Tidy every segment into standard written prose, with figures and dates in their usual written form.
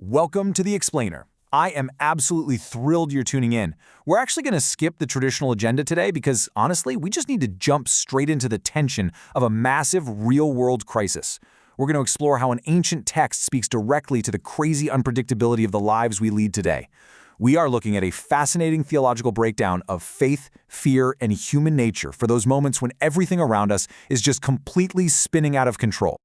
Welcome to The Explainer. I am absolutely thrilled you're tuning in. We're actually going to skip the traditional agenda today because, honestly, we just need to jump straight into the tension of a massive real-world crisis. We're going to explore how an ancient text speaks directly to the crazy unpredictability of the lives we lead today. We are looking at a fascinating theological breakdown of faith, fear, and human nature for those moments when everything around us is just completely spinning out of control.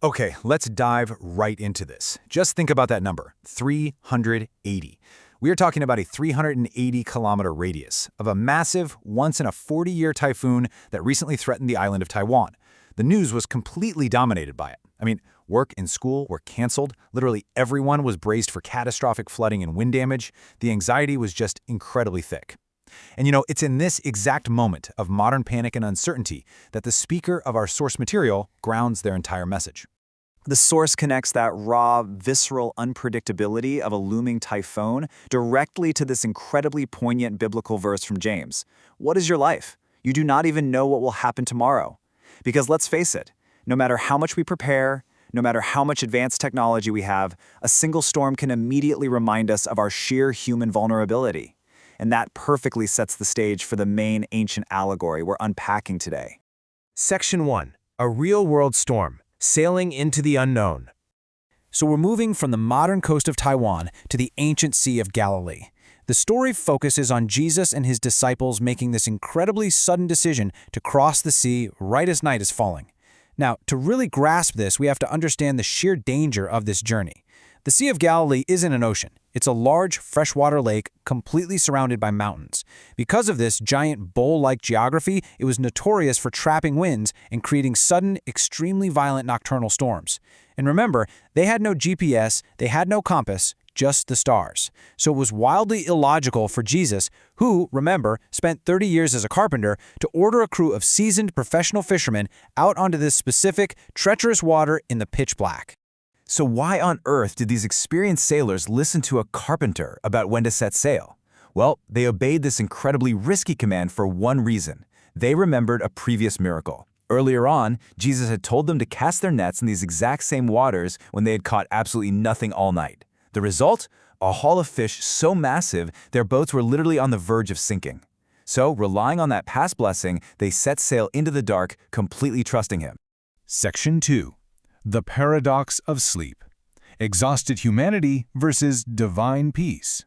Okay, let's dive right into this. Just think about that number, 380. We are talking about a 380-kilometer radius of a massive, once-in-a-40-year typhoon that recently threatened the island of Taiwan. The news was completely dominated by it. Work and school were canceled. Literally everyone was braced for catastrophic flooding and wind damage. The anxiety was just incredibly thick. And it's in this exact moment of modern panic and uncertainty that the speaker of our source material grounds their entire message. The source connects that raw, visceral unpredictability of a looming typhoon directly to this incredibly poignant biblical verse from James. What is your life? You do not even know what will happen tomorrow. Because let's face it, no matter how much we prepare, no matter how much advanced technology we have, a single storm can immediately remind us of our sheer human vulnerability. And that perfectly sets the stage for the main ancient allegory we're unpacking today. Section 1. A real-world storm. Sailing into the unknown. So we're moving from the modern coast of Taiwan to the ancient Sea of Galilee. The story focuses on Jesus and his disciples making this incredibly sudden decision to cross the sea right as night is falling. Now, to really grasp this, we have to understand the sheer danger of this journey. The Sea of Galilee isn't an ocean. It's a large, freshwater lake completely surrounded by mountains. Because of this giant bowl-like geography, it was notorious for trapping winds and creating sudden, extremely violent nocturnal storms. And remember, they had no GPS, they had no compass, just the stars. So it was wildly illogical for Jesus, who, remember, spent 30 years as a carpenter, to order a crew of seasoned professional fishermen out onto this specific, treacherous water in the pitch black. So why on earth did these experienced sailors listen to a carpenter about when to set sail? Well, they obeyed this incredibly risky command for one reason. They remembered a previous miracle. Earlier on, Jesus had told them to cast their nets in these exact same waters when they had caught absolutely nothing all night. The result? A haul of fish so massive, their boats were literally on the verge of sinking. So, relying on that past blessing, they set sail into the dark, completely trusting him. Section 2. The Paradox of Sleep. Exhausted humanity versus divine peace.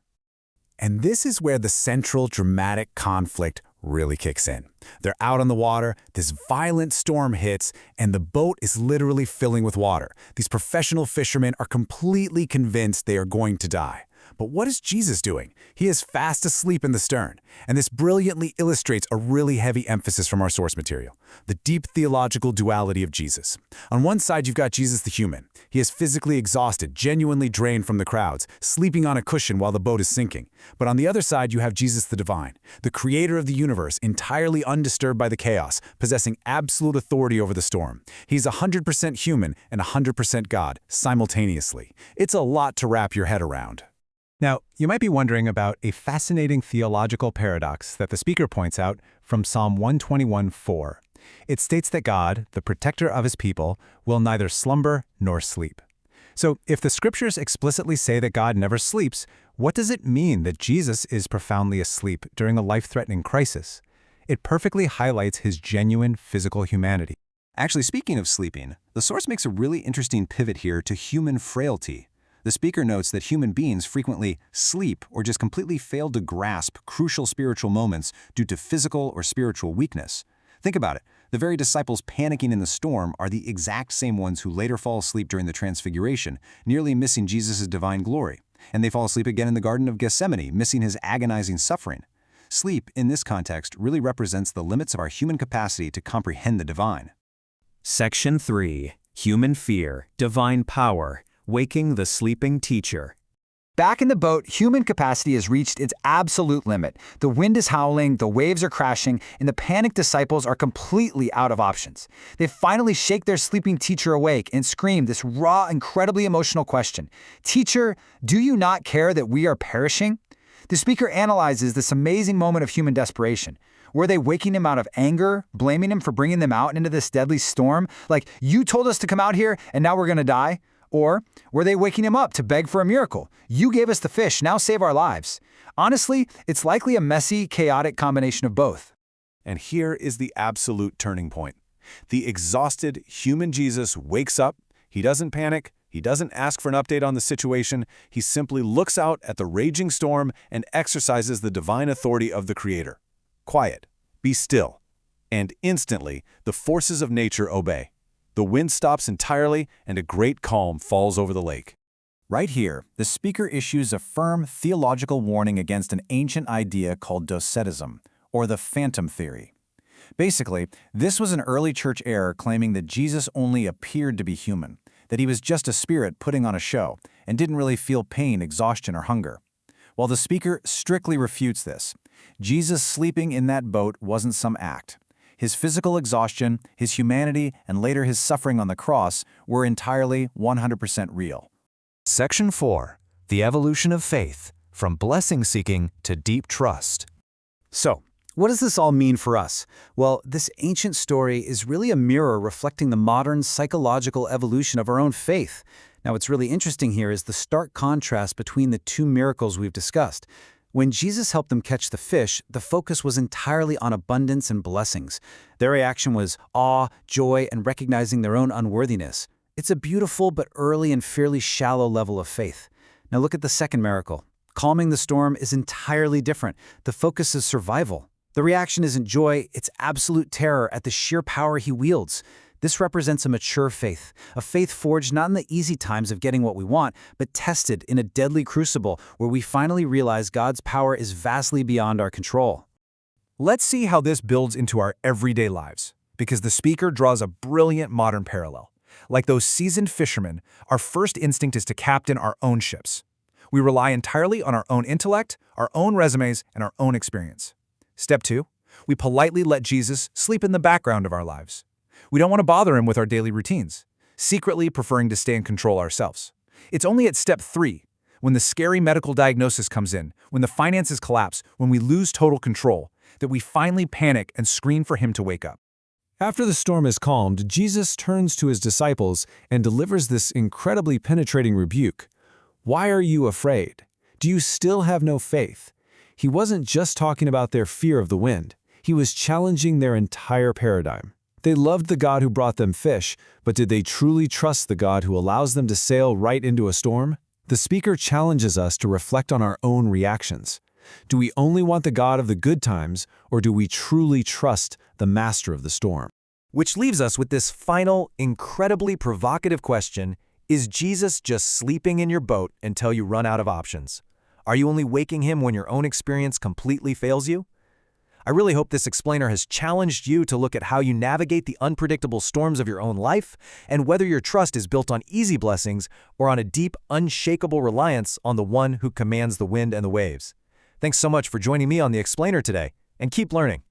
And this is where the central dramatic conflict really kicks in. They're out on the water, this violent storm hits, and the boat is literally filling with water. These professional fishermen are completely convinced they are going to die. But what is Jesus doing? He is fast asleep in the stern. And this brilliantly illustrates a really heavy emphasis from our source material, the deep theological duality of Jesus. On one side, you've got Jesus the human. He is physically exhausted, genuinely drained from the crowds, sleeping on a cushion while the boat is sinking. But on the other side, you have Jesus the divine, the creator of the universe, entirely undisturbed by the chaos, possessing absolute authority over the storm. He's 100% human and 100% God, simultaneously. It's a lot to wrap your head around. Now, you might be wondering about a fascinating theological paradox that the speaker points out from Psalm 121:4. It states that God, the protector of his people, will neither slumber nor sleep. So, if the scriptures explicitly say that God never sleeps, what does it mean that Jesus is profoundly asleep during a life-threatening crisis? It perfectly highlights his genuine physical humanity. Actually, speaking of sleeping, the source makes a really interesting pivot here to human frailty. The speaker notes that human beings frequently sleep or just completely fail to grasp crucial spiritual moments due to physical or spiritual weakness. Think about it. The very disciples panicking in the storm are the exact same ones who later fall asleep during the Transfiguration, nearly missing Jesus' divine glory. And they fall asleep again in the Garden of Gethsemane, missing his agonizing suffering. Sleep, in this context, really represents the limits of our human capacity to comprehend the divine. Section 3. Human Fear, Divine Power. Waking the Sleeping Teacher. Back in the boat, human capacity has reached its absolute limit. The wind is howling, the waves are crashing, and the panicked disciples are completely out of options. They finally shake their sleeping teacher awake and scream this raw, incredibly emotional question. "Teacher, do you not care that we are perishing?" The speaker analyzes this amazing moment of human desperation. Were they waking him out of anger, blaming him for bringing them out into this deadly storm? Like, you told us to come out here and now we're going to die? Or were they waking him up to beg for a miracle? You gave us the fish, now save our lives. Honestly, it's likely a messy, chaotic combination of both. And here is the absolute turning point. The exhausted human Jesus wakes up, he doesn't panic, he doesn't ask for an update on the situation, he simply looks out at the raging storm and exercises the divine authority of the Creator. Quiet, be still. And instantly, the forces of nature obey. The wind stops entirely and a great calm falls over the lake. Right here, the speaker issues a firm theological warning against an ancient idea called docetism, or the phantom theory. Basically, this was an early church error claiming that Jesus only appeared to be human, that he was just a spirit putting on a show, and didn't really feel pain, exhaustion, or hunger. While the speaker strictly refutes this, Jesus sleeping in that boat wasn't some act. His physical exhaustion, his humanity, and later his suffering on the cross were entirely 100% real. Section 4. The Evolution of Faith, from blessing-seeking to deep trust. So, what does this all mean for us? Well, this ancient story is really a mirror reflecting the modern psychological evolution of our own faith. Now, what's really interesting here is the stark contrast between the two miracles we've discussed. When Jesus helped them catch the fish, the focus was entirely on abundance and blessings. Their reaction was awe, joy, and recognizing their own unworthiness. It's a beautiful but early and fairly shallow level of faith. Now look at the second miracle. Calming the storm is entirely different. The focus is survival. The reaction isn't joy, it's absolute terror at the sheer power he wields. This represents a mature faith, a faith forged not in the easy times of getting what we want, but tested in a deadly crucible where we finally realize God's power is vastly beyond our control. Let's see how this builds into our everyday lives, because the speaker draws a brilliant modern parallel. Like those seasoned fishermen, our first instinct is to captain our own ships. We rely entirely on our own intellect, our own resumes, and our own experience. Step 2, we politely let Jesus sleep in the background of our lives. We don't want to bother him with our daily routines, secretly preferring to stay in control ourselves. It's only at step 3, when the scary medical diagnosis comes in, when the finances collapse, when we lose total control, that we finally panic and scream for him to wake up. After the storm is calmed, Jesus turns to his disciples and delivers this incredibly penetrating rebuke. Why are you afraid? Do you still have no faith? He wasn't just talking about their fear of the wind. He was challenging their entire paradigm. They loved the God who brought them fish, but did they truly trust the God who allows them to sail right into a storm? The speaker challenges us to reflect on our own reactions. Do we only want the God of the good times, or do we truly trust the master of the storm? Which leaves us with this final, incredibly provocative question: is Jesus just sleeping in your boat until you run out of options? Are you only waking him when your own experience completely fails you? I really hope this explainer has challenged you to look at how you navigate the unpredictable storms of your own life, and whether your trust is built on easy blessings or on a deep, unshakable reliance on the one who commands the wind and the waves. Thanks so much for joining me on The Explainer today, and keep learning.